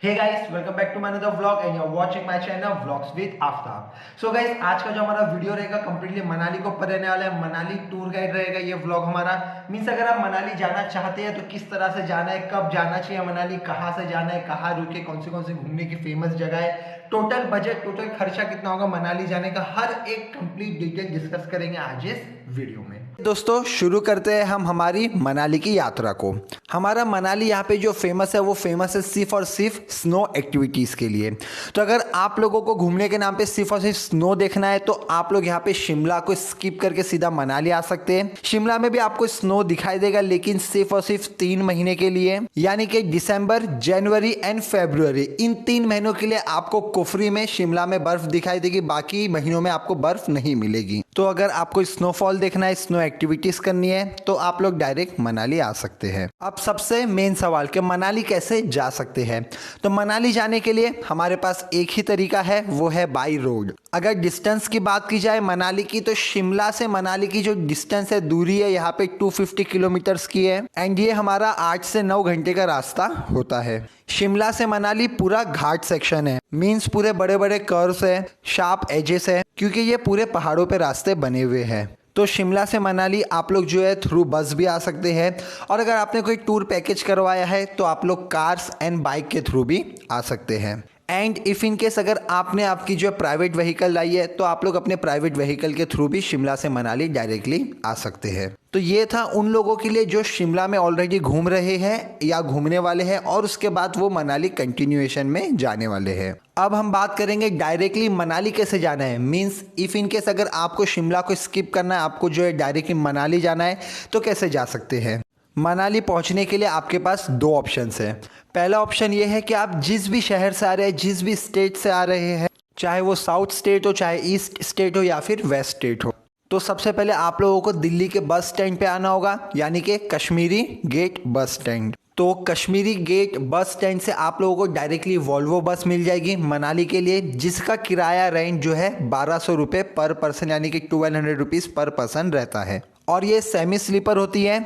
Hey guys, welcome back to my another vlog and you are watching my channel vlogs with Aftab. So guys, आज का जो हमारा video रहेगा completely Manali को ऊपर रहने वाला है। मनाली टूर गाइड रहेगा ये व्लॉग हमारा। मींस अगर आप मनाली जाना चाहते हैं तो किस तरह से जाना है, कब जाना चाहिए मनाली, कहाँ से जाना है, कहाँ रुके, कौन सी घूमने की फेमस जगह है, टोटल बजट, टोटल खर्चा कितना होगा मनाली जाने का, हर एक कंप्लीट डिटेल डिस्कस करेंगे आज इस वीडियो में। दोस्तों शुरू करते हैं हम हमारी मनाली की यात्रा को। हमारा मनाली यहाँ पे जो फेमस है वो फेमस है सिर्फ और सिर्फ स्नो एक्टिविटीज़ के लिए। तो अगर आप लोगों को घूमने के नाम पे सिर्फ और सिर्फ स्नो देखना है तो आप लोग यहाँ पे शिमला को स्किप करके सीधा मनाली आ सकते हैं। शिमला में भी आपको स्नो दिखाई देगा, लेकिन सिर्फ और सिर्फ 3 महीने के लिए, यानी कि दिसंबर, जनवरी एंड फरवरी, इन 3 महीनों के लिए आपको कुफरी में शिमला में बर्फ दिखाई देगी। बाकी महीनों में आपको बर्फ नहीं मिलेगी। तो अगर आपको स्नोफॉल देखना है, स्नो एक्टिविटीज करनी है, तो आप लोग डायरेक्ट मनाली आ सकते हैं। अब सबसे मेन सवाल कि मनाली कैसे जा सकते हैं। तो मनाली जाने के लिए हमारे पास एक ही तरीका है, वो है बाई रोड। अगर डिस्टेंस की बात की जाए मनाली की, तो शिमला से मनाली की जो डिस्टेंस है, दूरी है, यहाँ पे 250 किलोमीटर्स की है एंड ये हमारा 8 से 9 घंटे का रास्ता होता है। शिमला से मनाली पूरा घाट सेक्शन है, मीन्स पूरे बड़े बड़े कर्व्स है, शार्प एजेस है, क्योंकि ये पूरे पहाड़ों पे रास्ते बने हुए हैं। तो शिमला से मनाली आप लोग जो है थ्रू बस भी आ सकते हैं, और अगर आपने कोई टूर पैकेज करवाया है तो आप लोग कार्स एंड बाइक के थ्रू भी आ सकते हैं। एंड इफ़ इन केस अगर आपने आपकी जो प्राइवेट व्हीकल लाई है तो आप लोग अपने प्राइवेट व्हीकल के थ्रू भी शिमला से मनाली डायरेक्टली आ सकते हैं। तो ये था उन लोगों के लिए जो शिमला में ऑलरेडी घूम रहे हैं या घूमने वाले हैं और उसके बाद वो मनाली कंटिन्यूएशन में जाने वाले हैं। अब हम बात करेंगे डायरेक्टली मनाली कैसे जाना है। मीन्स इफ़ इन केस अगर आपको शिमला को स्किप करना है, आपको जो है डायरेक्टली मनाली जाना है, तो कैसे जा सकते हैं। मनाली पहुंचने के लिए आपके पास 2 ऑप्शंस हैं। पहला ऑप्शन ये है कि आप जिस भी शहर से आ रहे हैं, जिस भी स्टेट से आ रहे हैं, चाहे वो साउथ स्टेट हो, चाहे ईस्ट स्टेट हो या फिर वेस्ट स्टेट हो, तो सबसे पहले आप लोगों को दिल्ली के बस स्टैंड पे आना होगा, यानी कि कश्मीरी गेट बस स्टैंड। तो कश्मीरी गेट बस स्टैंड से आप लोगों को डायरेक्टली वॉल्वो बस मिल जाएगी मनाली के लिए, जिसका किराया रेंट जो है 1200 रुपये पर पर्सन, यानी कि 1200 रुपीज़ पर पर्सन रहता है। और ये सेमी स्लीपर होती है,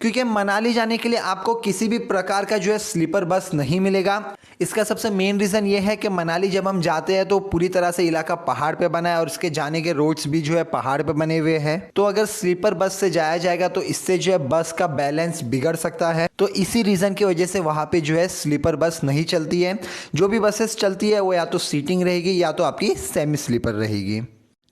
क्योंकि मनाली जाने के लिए आपको किसी भी प्रकार का जो है स्लीपर बस नहीं मिलेगा। इसका सबसे मेन रीज़न ये है कि मनाली जब हम जाते हैं तो पूरी तरह से इलाका पहाड़ पे बना है और इसके जाने के रोड्स भी जो है पहाड़ पे बने हुए हैं। तो अगर स्लीपर बस से जाया जाएगा तो इससे जो है बस का बैलेंस बिगड़ सकता है। तो इसी रीज़न की वजह से वहाँ पे जो है स्लीपर बस नहीं चलती है। जो भी बसेस चलती है वो या तो सीटिंग रहेगी या तो आपकी सेमी स्लीपर रहेगी।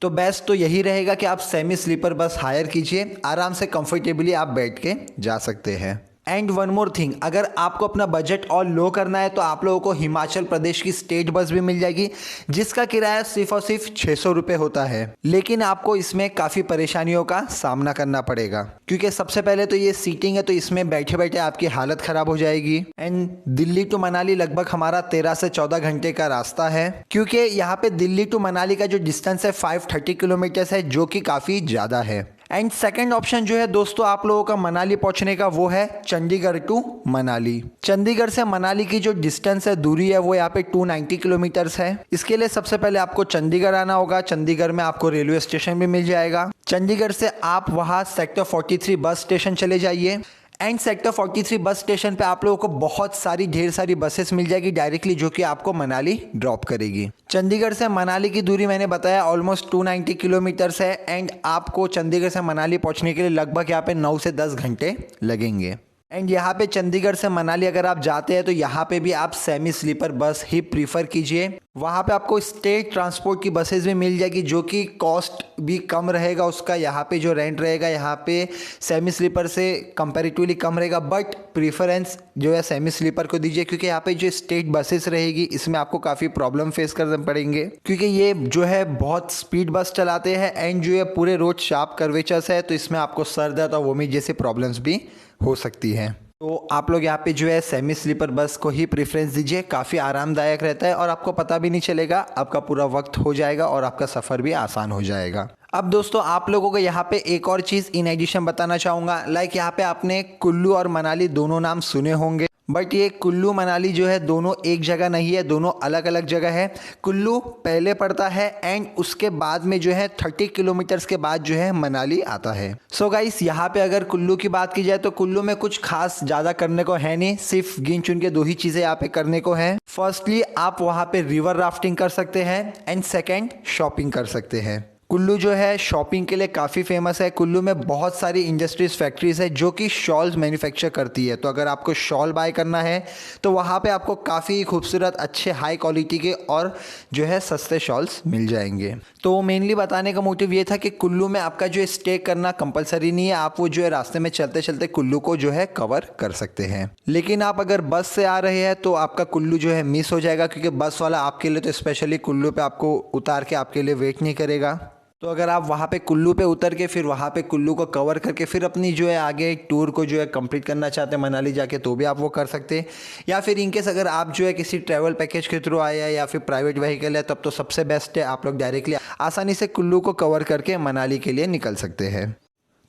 तो बेस्ट तो यही रहेगा कि आप सेमी स्लीपर बस हायर कीजिए, आराम से कंफर्टेबली आप बैठ के जा सकते हैं। एंड वन मोर थिंग, अगर आपको अपना बजट और लो करना है तो आप लोगों को हिमाचल प्रदेश की स्टेट बस भी मिल जाएगी, जिसका किराया सिर्फ और सिर्फ 600 रुपये होता है। लेकिन आपको इसमें काफ़ी परेशानियों का सामना करना पड़ेगा, क्योंकि सबसे पहले तो ये सीटिंग है, तो इसमें बैठे बैठे आपकी हालत ख़राब हो जाएगी। एंड दिल्ली टू मनाली लगभग हमारा 13 से 14 घंटे का रास्ता है, क्योंकि यहाँ पे दिल्ली टू मनाली का जो डिस्टेंस है 530 किलोमीटर्स है, जो कि काफ़ी ज़्यादा है। एंड सेकेंड ऑप्शन जो है दोस्तों आप लोगों का मनाली पहुंचने का, वो है चंडीगढ़ टू मनाली। चंडीगढ़ से मनाली की जो डिस्टेंस है, दूरी है, वो यहाँ पे 290 किलोमीटर्स है। इसके लिए सबसे पहले आपको चंडीगढ़ आना होगा। चंडीगढ़ में आपको रेलवे स्टेशन भी मिल जाएगा। चंडीगढ़ से आप वहाँ सेक्टर 43 बस स्टेशन चले जाइए। एंड सेक्टर 43 बस स्टेशन पे आप लोगों को बहुत सारी ढेर सारी बसेस मिल जाएगी डायरेक्टली, जो कि आपको मनाली ड्रॉप करेगी। चंडीगढ़ से मनाली की दूरी मैंने बताया ऑलमोस्ट 290 किलोमीटर्स है। एंड आपको चंडीगढ़ से मनाली पहुंचने के लिए लगभग यहाँ पे 9 से 10 घंटे लगेंगे। एंड यहाँ पे चंडीगढ़ से मनाली अगर आप जाते हैं तो यहाँ पे भी आप सेमी स्लीपर बस ही प्रीफर कीजिए। वहाँ पे आपको स्टेट ट्रांसपोर्ट की बसेस भी मिल जाएगी, जो कि कॉस्ट भी कम रहेगा उसका। यहाँ पे जो रेंट रहेगा यहाँ पे सेमी स्लीपर से कंपैरेटिवली कम रहेगा, बट प्रीफरेंस जो है सेमी स्लीपर को दीजिए, क्योंकि यहाँ पे जो स्टेट बसेस रहेगी इसमें आपको काफ़ी प्रॉब्लम फेस करने पड़ेंगे, क्योंकि ये जो है बहुत स्पीड बस चलाते हैं एंड जो है पूरे रोड शार्प कर्वेचर्स है, तो इसमें आपको सर दर्द और वोमिट जैसी प्रॉब्लम्स भी हो सकती है। तो आप लोग यहाँ पे जो है सेमी स्लीपर बस को ही प्रेफरेंस दीजिए, काफ़ी आरामदायक रहता है और आपको पता भी नहीं चलेगा, आपका पूरा वक्त हो जाएगा और आपका सफ़र भी आसान हो जाएगा। अब दोस्तों आप लोगों को यहाँ पे एक और चीज़ इन एडिशन बताना चाहूँगा। लाइक यहाँ पे आपने कुल्लू और मनाली दोनों नाम सुने होंगे, बट ये कुल्लू मनाली जो है दोनों एक जगह नहीं है, दोनों अलग अलग जगह है। कुल्लू पहले पड़ता है एंड उसके बाद में जो है 30 किलोमीटर्स के बाद जो है मनाली आता है। सो गाइस यहाँ पे अगर कुल्लू की बात की जाए तो कुल्लू में कुछ खास ज़्यादा करने को है नहीं, सिर्फ गिन चुन के 2 ही चीज़ें यहाँ पे करने को है। फर्स्टली आप वहाँ पे रिवर राफ्टिंग कर सकते हैं एंड सेकेंड शॉपिंग कर सकते हैं। कुल्लू जो है शॉपिंग के लिए काफ़ी फेमस है। कुल्लू में बहुत सारी इंडस्ट्रीज फैक्ट्रीज है जो कि शॉल्स मैन्युफैक्चर करती है। तो अगर आपको शॉल बाय करना है तो वहाँ पे आपको काफ़ी खूबसूरत अच्छे हाई क्वालिटी के और जो है सस्ते शॉल्स मिल जाएंगे। तो मेनली बताने का मोटिव ये था कि कुल्लू में आपका जो स्टे करना कंपलसरी नहीं है, आप वो जो है रास्ते में चलते चलते कुल्लू को जो है कवर कर सकते हैं। लेकिन आप अगर बस से आ रहे हैं तो आपका कुल्लू जो है मिस हो जाएगा, क्योंकि बस वाला आपके लिए तो स्पेशली कुल्लू पे आपको उतार के आपके लिए वेट नहीं करेगा। तो अगर आप वहाँ पे कुल्लू पे उतर के फिर वहाँ पे कुल्लू को कवर करके फिर अपनी जो है आगे टूर को जो है कंप्लीट करना चाहते हैं मनाली जाके, तो भी आप वो कर सकते हैं। या फिर इनकेस अगर आप जो है किसी ट्रैवल पैकेज के थ्रू आए हैं या फिर प्राइवेट व्हीकल है, तब तो सबसे बेस्ट है आप लोग डायरेक्टली आसानी से कुल्लू को कवर करके मनाली के लिए निकल सकते हैं।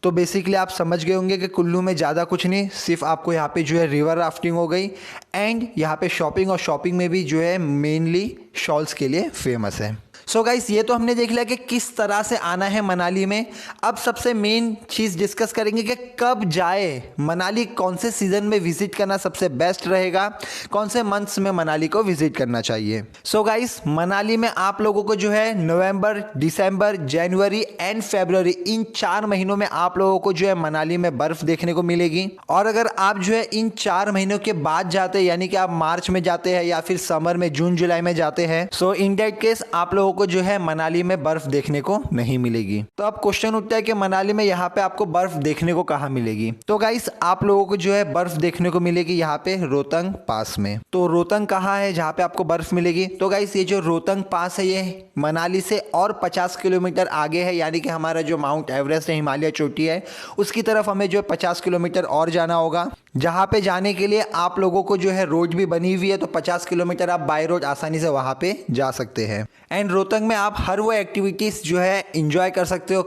तो बेसिकली आप समझ गए होंगे कि कुल्लू में ज़्यादा कुछ नहीं, सिर्फ आपको यहाँ पे जो है रिवर राफ्टिंग हो गई एंड यहाँ पे शॉपिंग, और शॉपिंग में भी जो है मेनली शॉल्स के लिए फेमस है। सो गाइस ये तो हमने देख लिया कि किस तरह से आना है मनाली में। अब सबसे मेन चीज़ डिस्कस करेंगे कि कब जाए मनाली, कौन से सीज़न में विजिट करना सबसे बेस्ट रहेगा, कौन से मंथ्स में मनाली को विजिट करना चाहिए। सो गाइस मनाली में आप लोगों को जो है नवंबर, दिसंबर, जनवरी एंड फरवरी, इन 4 महीनों में आप लोगों को जो है मनाली में बर्फ़ देखने को मिलेगी। और अगर आप जो है इन 4 महीनों के बाद जाते हैं, यानी कि आप मार्च में जाते हैं या फिर समर में जून जुलाई में जाते हैं, सो इन दैट केस आप लोगों को जो है मनाली में बर्फ देखने को नहीं मिलेगी। तो अब क्वेश्चन उठता है कि मनाली में यहाँ पे आपको बर्फ देखने को कहाँ मिलेगी। तो गाइस आप लोगों को जो है बर्फ देखने को मिलेगी यहाँ पे रोहतंग पास में। तो रोहतंग कहाँ है जहाँ पे आपको बर्फ मिलेगी? तो गाइस ये जो रोहतंग पास है ये मनाली से और 50 किलोमीटर आगे है, यानी कि हमारा जो माउंट एवरेस्ट है, हिमालय चोटी है, उसकी तरफ हमें जो 50 किलोमीटर और जाना होगा। जहाँ पे जाने के लिए आप लोगों को जो है रोड भी बनी हुई है, तो 50 किलोमीटर आप बाय रोड आसानी से वहाँ पे जा सकते हैं। एंड रोहतंग में आप हर वो एक्टिविटीज़ जो है इंजॉय कर सकते हो,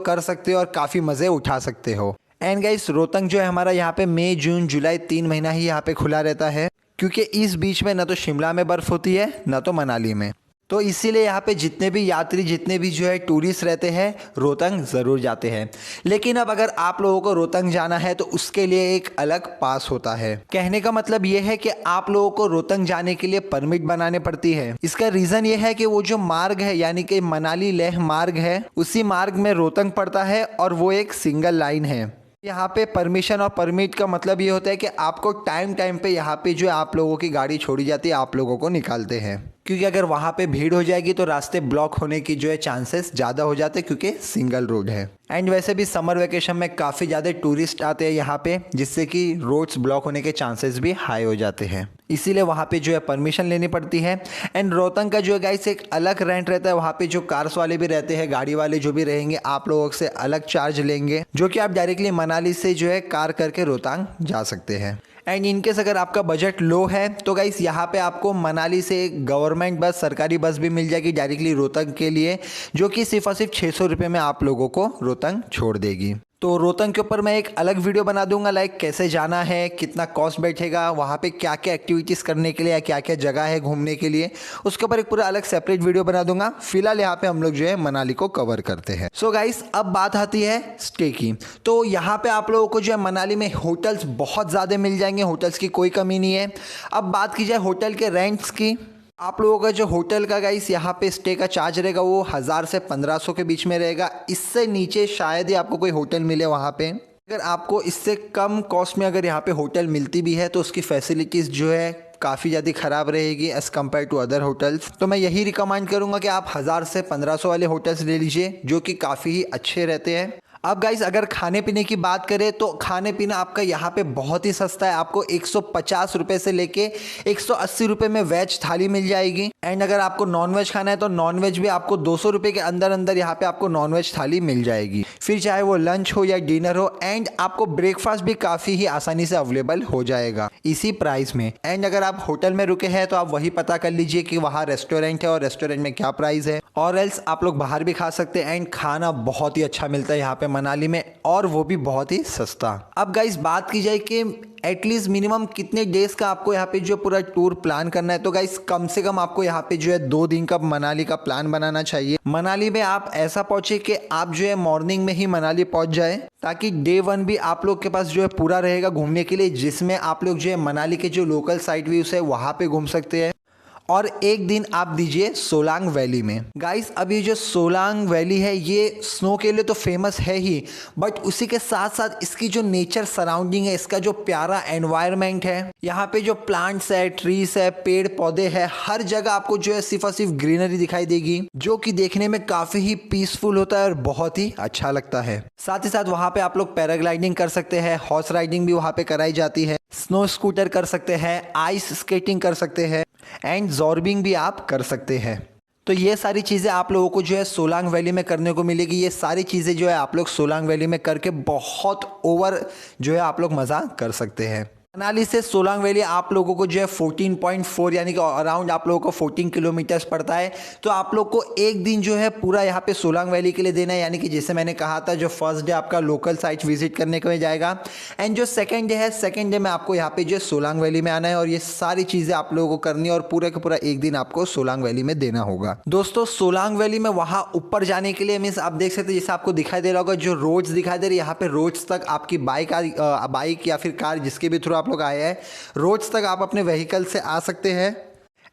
और काफ़ी मज़े उठा सकते हो। एंड गाइस रोहतंग जो है हमारा यहाँ पे मई, जून, जुलाई 3 महीना ही यहाँ पे खुला रहता है, क्योंकि इस बीच में ना तो शिमला में बर्फ़ होती है ना तो मनाली में। तो इसीलिए यहाँ पे जितने भी यात्री, जितने भी जो है टूरिस्ट रहते हैं, रोहतंग ज़रूर जाते हैं। लेकिन अब अगर आप लोगों को रोहतंग जाना है तो उसके लिए एक अलग पास होता है। कहने का मतलब ये है कि आप लोगों को रोहतंग जाने के लिए परमिट बनाने पड़ती है। इसका रीज़न ये है कि वो जो मार्ग है, यानी कि मनाली लेह मार्ग है, उसी मार्ग में रोहतंग पड़ता है और वो एक सिंगल लाइन है। यहाँ पे परमिशन और परमिट का मतलब ये होता है कि आपको टाइम टाइम पे यहाँ पे जो है आप लोगों की गाड़ी छोड़ी जाती है, आप लोगों को निकालते हैं, क्योंकि अगर वहाँ पे भीड़ हो जाएगी तो रास्ते ब्लॉक होने की जो है चांसेस ज़्यादा हो जाते हैं, क्योंकि सिंगल रोड है। एंड वैसे भी समर वेकेशन में काफ़ी ज़्यादा टूरिस्ट आते हैं यहाँ पे, जिससे कि रोड्स ब्लॉक होने के चांसेस भी हाई हो जाते हैं, इसीलिए वहाँ पे जो है परमिशन लेनी पड़ती है। एंड रोहतंग का जो है गाइस एक अलग रेंट रहता है, वहाँ पे जो कार्स वाले भी रहते हैं, गाड़ी वाले जो भी रहेंगे, आप लोगों से अलग चार्ज लेंगे, जो कि आप डायरेक्टली मनाली से जो है कार करके रोहतंग जा सकते हैं। एंड इनकेस अगर आपका बजट लो है तो गाइस यहाँ पे आपको मनाली से एक गवर्नमेंट बस, सरकारी बस भी मिल जाएगी डायरेक्टली रोहतंग के लिए, जो कि सिर्फ और सिर्फ 600 रुपये में आप लोगों को रोहतंग छोड़ देगी। तो रोहतंग के ऊपर मैं एक अलग वीडियो बना दूंगा, लाइक कैसे जाना है, कितना कॉस्ट बैठेगा, वहाँ पे क्या क्या एक्टिविटीज़ करने के लिए या क्या क्या जगह है घूमने के लिए, उसके ऊपर एक पूरा अलग सेपरेट वीडियो बना दूंगा। फिलहाल यहाँ पे हम लोग जो है मनाली को कवर करते हैं। सो गाइस अब बात आती है स्टे की। तो यहाँ पे आप लोगों को जो है मनाली में होटल्स बहुत ज़्यादा मिल जाएंगे, होटल्स की कोई कमी नहीं है। अब बात की जाए होटल के रेंट्स की, आप लोगों का जो होटल का गाइस यहाँ पे स्टे का चार्ज रहेगा वो 1000 से 1500 के बीच में रहेगा। इससे नीचे शायद ही आपको कोई होटल मिले वहाँ पे। अगर आपको इससे कम कॉस्ट में अगर यहाँ पे होटल मिलती भी है तो उसकी फैसिलिटीज़ जो है काफ़ी ज़्यादा ख़राब रहेगी as compare to other hotels. तो मैं यही रिकमेंड करूँगा कि आप 1000 से 1500 वाले होटल्स ले लीजिए, जो कि काफ़ी ही अच्छे रहते हैं। अब गाइस अगर खाने पीने की बात करें तो खाने पीना आपका यहाँ पे बहुत ही सस्ता है। आपको 150 रुपये से लेके 180 रुपये में वेज थाली मिल जाएगी। एंड अगर आपको नॉन वेज खाना है तो नॉन वेज भी आपको 200 रुपये के अंदर अंदर यहाँ पे आपको नॉन वेज थाली मिल जाएगी, फिर चाहे वो लंच हो या डिनर हो। एंड आपको ब्रेकफास्ट भी काफ़ी ही आसानी से अवेलेबल हो जाएगा इसी प्राइस में। एंड अगर आप होटल में रुके हैं तो आप वही पता कर लीजिए कि वहाँ रेस्टोरेंट है और रेस्टोरेंट में क्या प्राइस है, और एल्स आप लोग बाहर भी खा सकते हैं। एंड खाना बहुत ही अच्छा मिलता है यहाँ पे मनाली में, और वो भी बहुत ही सस्ता। अब गाइस बात की जाए कि एटलीस्ट मिनिमम कितने डेज का आपको यहाँ पे जो पूरा टूर प्लान करना है। तो गाइस कम से कम आपको यहाँ पे जो है 2 दिन का मनाली का प्लान बनाना चाहिए। मनाली में आप ऐसा पहुंचे कि आप जो है मॉर्निंग में ही मनाली पहुंच जाए, ताकि डे 1 भी आप लोग के पास जो है पूरा रहेगा घूमने के लिए, जिसमें आप लोग जो है मनाली के जो लोकल साइट व्यूज है वहाँ पे घूम सकते हैं। और एक दिन आप दीजिए सोलांग वैली में। गाइस अब ये जो सोलांग वैली है ये स्नो के लिए तो फेमस है ही, बट उसी के साथ साथ इसकी जो नेचर सराउंडिंग है, इसका जो प्यारा एनवायरनमेंट है, यहाँ पे जो प्लांट्स है, ट्रीज है, पेड़ पौधे है, हर जगह आपको जो है सिर्फ और सिर्फ ग्रीनरी दिखाई देगी, जो कि देखने में काफी ही पीसफुल होता है और बहुत ही अच्छा लगता है। साथ ही साथ वहाँ पे आप लोग पैराग्लाइडिंग कर सकते हैं, हॉर्स राइडिंग भी वहाँ पे कराई जाती है, स्नो स्कूटर कर सकते हैं, आइस स्केटिंग कर सकते हैं एंड जॉर्बिंग भी आप कर सकते हैं। तो ये सारी चीज़ें आप लोगों को जो है सोलांग वैली में करने को मिलेगी। ये सारी चीज़ें जो है आप लोग सोलांग वैली में करके बहुत ओवर जो है आप लोग मज़ा कर सकते हैं। मनाली से सोलांग वैली आप लोगों को जो है 14.4 यानी कि अराउंड आप लोगों को 14 किलोमीटर्स पड़ता है। तो आप लोग को एक दिन जो है पूरा यहाँ पे सोलांग वैली के लिए देना है, यानी कि जैसे मैंने कहा था जो फर्स्ट डे आपका लोकल साइट विजिट करने के जाएगा एंड जो सेकंड डे है, सेकंड डे में आपको यहाँ पे जो है सोलांग वैली में आना है और ये सारी चीज़ें आप लोगों को करनी है और पूरा का पूरा एक दिन आपको सोलांग वैली में देना होगा। दोस्तों सोलांग वैली में वहाँ ऊपर जाने के लिए मीन्स आप देख सकते हैं, जैसे आपको दिखाई दे रहा होगा जो रोड्स दिखाई दे रही है, यहाँ पे रोड्स तक आपकी बाइक या फिर कार जिसके भी थ्रू आप लोग आए हैं, रोड्स तक आप अपने व्हीकल से आ सकते हैं।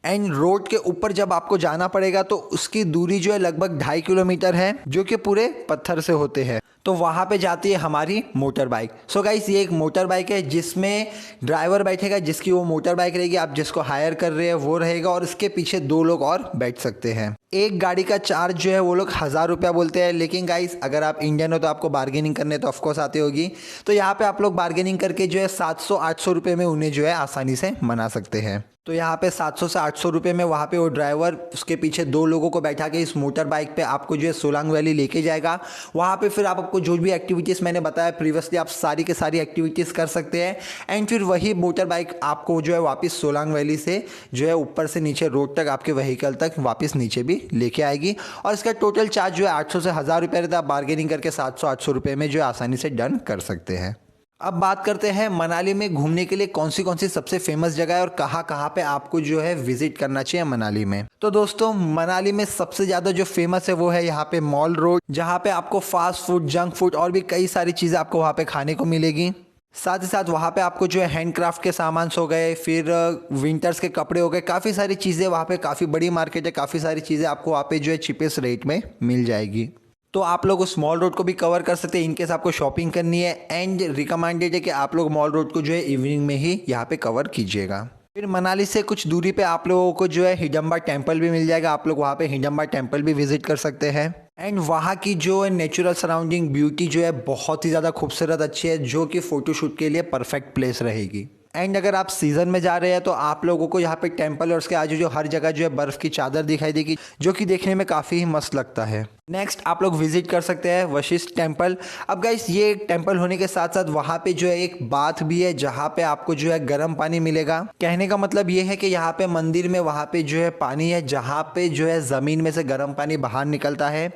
एंड रोड के ऊपर जब आपको जाना पड़ेगा तो उसकी दूरी जो है लगभग 2.5 किलोमीटर है, जो कि पूरे पत्थर से होते हैं। तो वहाँ पे जाती है हमारी मोटर बाइक। सो गाइस ये एक मोटर बाइक है जिसमें ड्राइवर बैठेगा, जिसकी वो मोटर बाइक रहेगी, आप जिसको हायर कर रहे हैं वो रहेगा और इसके पीछे 2 लोग और बैठ सकते हैं। एक गाड़ी का चार्ज जो है वो लोग 1000 रुपया बोलते हैं, लेकिन गाइस अगर आप इंडियन हो तो आपको बार्गेनिंग करने तो ऑफकोर्स आती होगी, तो यहाँ पे आप लोग बार्गेनिंग करके जो है 700-800 रुपये में उन्हें जो है आसानी से मना सकते हैं। तो यहाँ पे 700 से 800 रुपये में वहाँ पे वो ड्राइवर उसके पीछे 2 लोगों को बैठा के इस मोटर बाइक पे आपको जो है सोलांग वैली लेके जाएगा। वहाँ पे फिर आपको जो भी एक्टिविटीज़ मैंने बताया प्रीवियसली, आप सारी के सारी एक्टिविटीज़ कर सकते हैं एंड फिर वही मोटर बाइक आपको जो है वापस सोलांग वैली से जो है ऊपर से नीचे रोड तक आपके व्हीकल तक वापस नीचे भी लेके आएगी। और इसका टोटल चार्ज जो है 800 से 1000 रुपये रहता है। आप बार्गेनिंग करके 700-800 रुपये में जो है आसानी से डन कर सकते हैं। अब बात करते हैं मनाली में घूमने के लिए कौन सी सबसे फेमस जगह है और कहाँ कहाँ पे आपको जो है विजिट करना चाहिए मनाली में। तो दोस्तों मनाली में सबसे ज़्यादा जो फेमस है वो है यहाँ पे मॉल रोड, जहाँ पे आपको फास्ट फूड, जंक फूड और भी कई सारी चीज़ें आपको वहाँ पे खाने को मिलेगी। साथ ही साथ वहाँ पे आपको जो है हैंडक्राफ्ट के सामान हो गए, फिर विंटर्स के कपड़े हो गए, काफ़ी सारी चीज़ें वहाँ पे, काफ़ी बड़ी मार्केट है, काफ़ी सारी चीज़ें आपको वहाँ पे जो है चीपेस्ट रेट में मिल जाएगी। तो आप लोग उस मॉल रोड को भी कवर कर सकते हैं इनकेस आपको शॉपिंग करनी है। एंड रिकमेंडेड है कि आप लोग मॉल रोड को जो है इवनिंग में ही यहाँ पे कवर कीजिएगा। फिर मनाली से कुछ दूरी पे आप लोगों को जो है हिडम्बा टेम्पल भी मिल जाएगा। आप लोग वहाँ पे हिडम्बा टेम्पल भी विजिट कर सकते हैं। एंड वहाँ की जो है नेचुरल सराउंडिंग ब्यूटी जो है बहुत ही ज़्यादा खूबसूरत अच्छी है, जो कि फ़ोटोशूट के लिए परफेक्ट प्लेस रहेगी। एंड अगर आप सीज़न में जा रहे हैं तो आप लोगों को यहाँ पे टेम्पल और उसके आजू जो हर जगह जो है बर्फ़ की चादर दिखाई देगी, जो कि देखने में काफ़ी ही मस्त लगता है। नेक्स्ट आप लोग विजिट कर सकते हैं वशिष्ठ टेम्पल। अब गाइस ये एक टेम्पल होने के साथ साथ वहाँ पे जो है एक बाथ भी है, जहाँ पे आपको जो है गर्म पानी मिलेगा। कहने का मतलब ये है कि यहाँ पे मंदिर में वहाँ पे जो है पानी है, जहाँ पे जो है ज़मीन में से गर्म पानी बाहर निकलता है।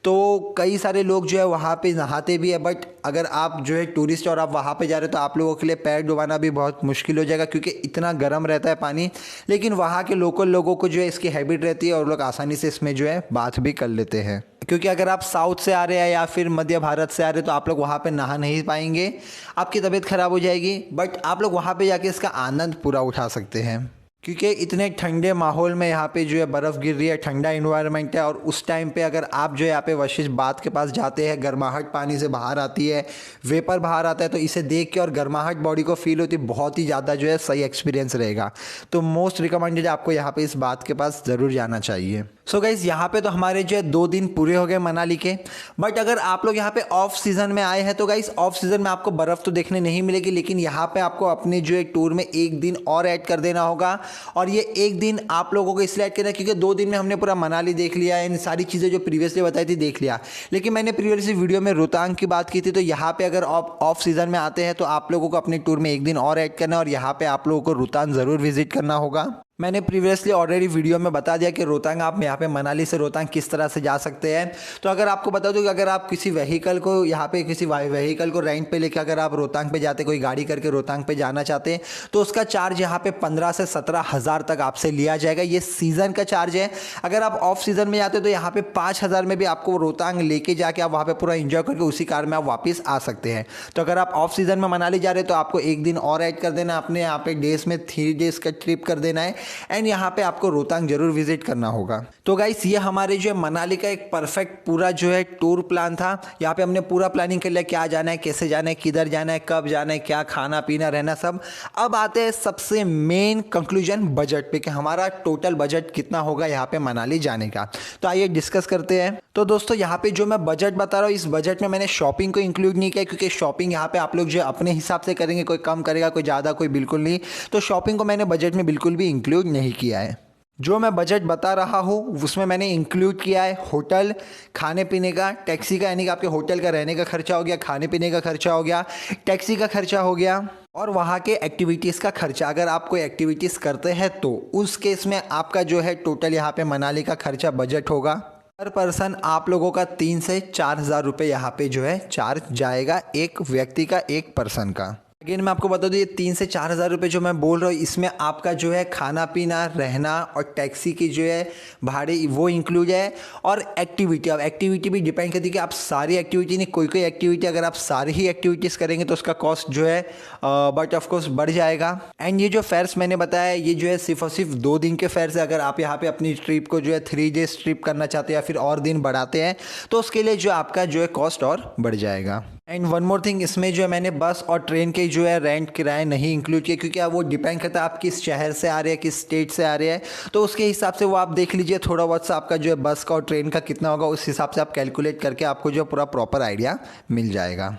तो कई सारे लोग जो है वहाँ पे नहाते भी है, बट अगर आप जो है टूरिस्ट और आप वहाँ पे जा रहे हो तो आप लोगों के लिए पैर डुबाना भी बहुत मुश्किल हो जाएगा, क्योंकि इतना गर्म रहता है पानी। लेकिन वहाँ के लोकल लोगों को जो है इसकी हैबिट रहती है और लोग आसानी से इसमें जो है बाथ भी कर लेते हैं। क्योंकि अगर आप साउथ से आ रहे हैं या फिर मध्य भारत से आ रहे हैं तो आप लोग वहाँ पे नहा नहीं पाएंगे, आपकी तबीयत ख़राब हो जाएगी। बट आप लोग वहाँ पे जाके इसका आनंद पूरा उठा सकते हैं, क्योंकि इतने ठंडे माहौल में यहाँ पे जो है बर्फ़ गिर रही है, ठंडा इन्वायरमेंट है। और उस टाइम पे अगर आप जो है यहाँ पे वशिष्ठ बाथ के पास जाते हैं, गर्माहट पानी से बाहर आती है, वेपर बाहर आता है, तो इसे देख के और गर्माहट बॉडी को फील होती है, बहुत ही ज़्यादा जो है सही एक्सपीरियंस रहेगा। तो मोस्ट रिकमेंडेड आपको यहाँ पे इस बात के पास ज़रूर जाना चाहिए। सो गाइज़ यहाँ पे तो हमारे जो है 2 दिन पूरे हो गए मनाली के। बट अगर आप लोग यहाँ पे ऑफ सीज़न में आए हैं तो गाइज़ ऑफ सीज़न में आपको बर्फ़ तो देखने नहीं मिलेगी, लेकिन यहाँ पे आपको अपने जो है टूर में 1 दिन और ऐड कर देना होगा। और ये 1 दिन आप लोगों को इसलिए ऐड करना है क्योंकि 2 दिन में हमने पूरा मनाली देख लिया, इन सारी चीज़ें जो प्रीवियसली बताई थी देख लिया। लेकिन मैंने प्रीवियसली वीडियो में रोहतांग की बात की थी, तो यहाँ पे अगर आप ऑफ सीज़न में आते हैं तो आप लोगों को अपने टूर में 1 दिन और ऐड करना है और यहाँ पे आप लोगों को रोहतांग ज़रूर विजिट करना होगा। मैंने प्रीवियसली ऑलरेडी वीडियो में बता दिया कि रोहतांग आप यहाँ पे मनाली से रोहतांग किस तरह से जा सकते हैं। तो अगर आपको बता दूँ कि अगर आप किसी व्हीकल को यहाँ पे किसी व्हीकल को रेंट पे लेके अगर आप रोहतांग पे जाते, कोई गाड़ी करके रोहतांग पे जाना चाहते हैं, तो उसका चार्ज यहाँ पे 15 से 17 हज़ार तक आपसे लिया जाएगा। ये सीज़न का चार्ज है। अगर आप ऑफ सीज़न में जाते हो तो यहाँ पे 5,000 में भी आपको रोहतांग लेके जाके आप वहाँ पे पूरा इंजॉय करके उसी कार में आप वापस आ सकते हैं। तो अगर आप ऑफ सीज़न में मनाली जा रहे हो तो आपको एक दिन और ऐड कर देना, अपने यहाँ पे डेज में 3 डेज का ट्रिप कर देना है एंड यहाँ पे आपको रोहतांग जरूर विजिट करना होगा। तो गाइस ये हमारे जो है मनाली का एक परफेक्ट पूरा जो है टूर प्लान था। यहाँ पे हमने पूरा प्लानिंग कर लिया, क्या जाना है, कैसे जाना है, किधर जाना है, कब जाना है, क्या खाना पीना रहना सब। अब आते हैं सबसे मेन कंक्लूजन बजट पे कि हमारा टोटल बजट कितना होगा यहाँ पे मनाली जाने का। तो आइए डिस्कस करते हैं। तो दोस्तों यहाँ पे जो मैं बजट बता रहा हूँ, इस बजट में मैंने शॉपिंग को इंक्लूड नहीं किया, क्योंकि शॉपिंग यहाँ पे आप लोग जो अपने हिसाब से करेंगे, कोई कम करेगा, कोई ज़्यादा, कोई बिल्कुल नहीं। तो शॉपिंग को मैंने बजट में बिल्कुल भी इंक्लूड नहीं किया है। जो मैं बजट बता रहा हूँ उसमें मैंने इंक्लूड किया है होटल, खाने पीने का, टैक्सी का, यानी कि आपके होटल का रहने का खर्चा हो गया, खाने पीने का खर्चा हो गया, टैक्सी का खर्चा हो गया और वहाँ के एक्टिविटीज़ का खर्चा। अगर आप कोई एक्टिविटीज़ करते हैं तो उस केस में आपका जो है टोटल यहाँ पे मनाली का खर्चा बजट होगा। पर पर्सन आप लोगों का 3 से 4 हज़ार रुपये यहाँ पे जो है चार्ज जाएगा, एक व्यक्ति का, एक पर्सन का। अगेन मैं आपको बता दूँ, ये 3 से 4 हज़ार रुपये जो मैं बोल रहा हूँ इसमें आपका जो है खाना पीना, रहना और टैक्सी की जो है भाड़े वो इंक्लूड है। और एक्टिविटी, अब एक्टिविटी भी डिपेंड करती है कि आप सारी एक्टिविटी नहीं, कोई कोई एक्टिविटी अगर आप सारी ही एक्टिविटीज़ करेंगे तो उसका कॉस्ट जो है बट ऑफकोर्स बढ़ जाएगा। एंड ये जो फेयर्स मैंने बताया ये जो है सिर्फ और सिर्फ 2 दिन के फेयर्स है। अगर आप यहाँ पे अपनी ट्रिप को जो है 3 डेज ट्रिप करना चाहते हैं या फिर और दिन बढ़ाते हैं तो उसके लिए जो आपका जो है कॉस्ट और बढ़ जाएगा। एंड वन मोर थिंग, इसमें जो है मैंने बस और ट्रेन के जो है रेंट किराए नहीं इंक्लूड किए, क्योंकि अब वो डिपेंड करता है आप किस शहर से आ रहे हैं, किस स्टेट से आ रहे हैं। तो उसके हिसाब से वो आप देख लीजिए थोड़ा बहुत सा आपका जो है बस का और ट्रेन का कितना होगा, उस हिसाब से आप कैलकुलेट करके आपको जो पूरा प्रॉपर आइडिया मिल जाएगा।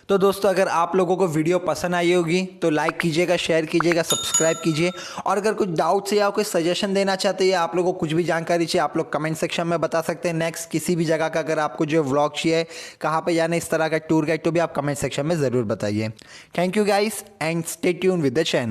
तो दोस्तों अगर आप लोगों को वीडियो पसंद आई होगी तो लाइक कीजिएगा, शेयर कीजिएगा, सब्सक्राइब कीजिए। और अगर कुछ डाउट्स या कोई सजेशन देना चाहते हैं या आप लोगों को कुछ भी जानकारी चाहिए आप लोग कमेंट सेक्शन में बता सकते हैं। नेक्स्ट किसी भी जगह का अगर आपको जो व्लॉग चाहिए, कहाँ पे जाना, इस तरह का टूर गाइड, तो भी आप कमेंट सेक्शन में ज़रूर बताइए। Thank you guys and stay tune with the channel.